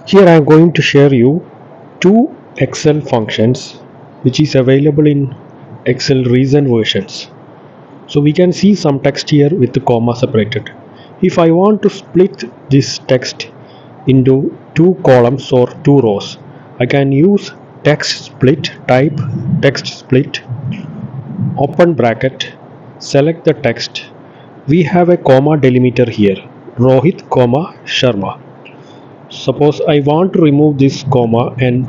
Here I am going to share you two Excel functions which is available in Excel recent versions. So we can see some text here with the comma separated. If I want to split this text into two columns or two rows, I can use text split, type text split, open bracket, select the text. We have a comma delimiter here, Rohit comma Sharma. Suppose I want to remove this comma and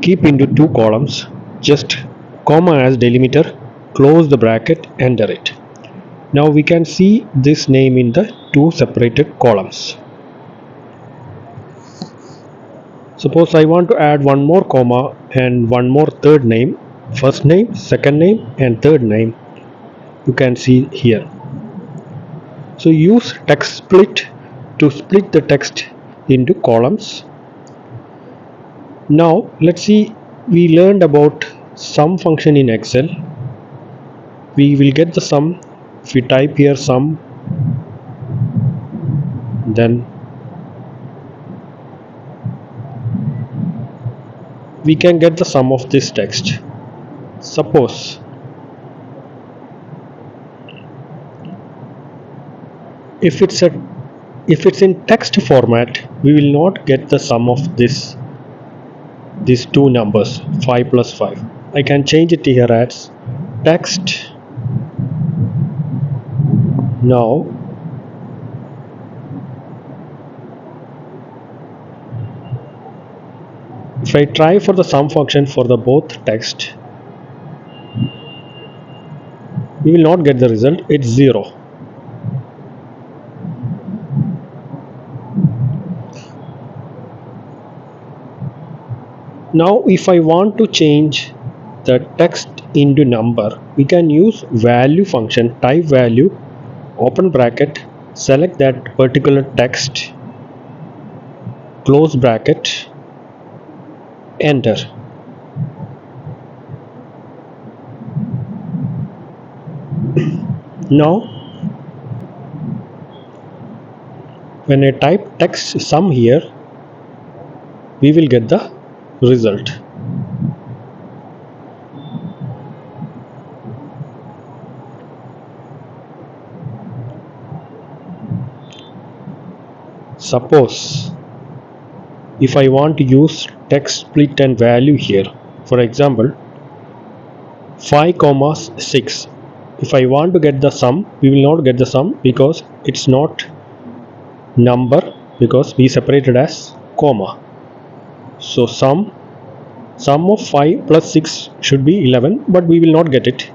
keep into two columns, just comma as delimiter, close the bracket, enter it. Now we can see this name in the two separated columns. Suppose I want to add one more comma and one more third name, first name, second name and third name, you can see here. So use text split to split the text into columns. Now let's see, we learned about sum function in Excel. We will get the sum if we type here sum, then we can get the sum of this text. Suppose if it's in text format, we will not get the sum of these two numbers 5 plus 5. I can change it here as text. Now if I try for the sum function for the both text, we will not get the result, it's 0. Now if I want to change the text into number, we can use value function, type value, open bracket, select that particular text, close bracket, enter. Now when I type text sum here, we will get the result. Suppose if I want to use text split and value here, for example 5 commas 6, if I want to get the sum, we will not get the sum because it's not number, because we separated as comma. So sum of 5 plus 6 should be 11, but we will not get it.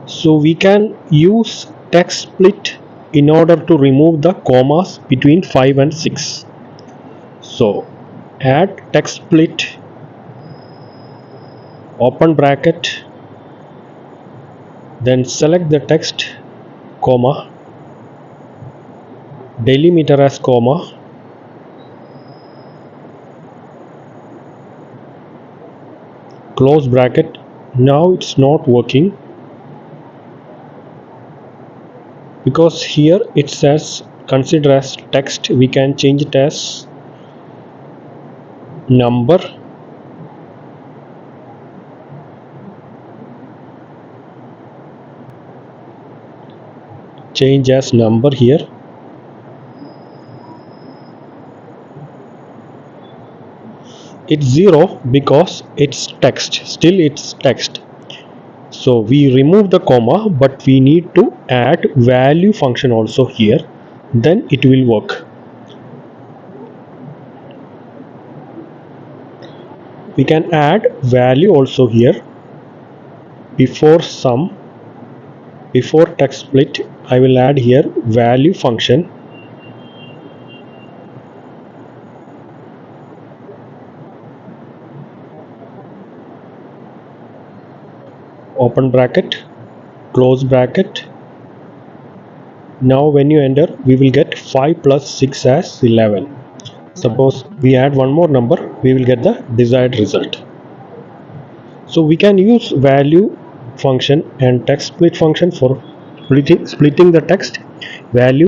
So we can use text split in order to remove the commas between 5 and 6. So add text split, open bracket, then select the text, comma, delimiter as comma, close bracket. Now it's not working because here it says consider as text. We can change it as number, change as number here. It's 0 because it's text, still it's text. So we remove the comma, but we need to add value function also here, then it will work. We can add value also here before sum, before text split. I will add here value function, open bracket, close bracket. Now when you enter, we will get 5 plus 6 as 11. Suppose we add one more number, we will get the desired result. So we can use value function and text split function for splitting the text. Value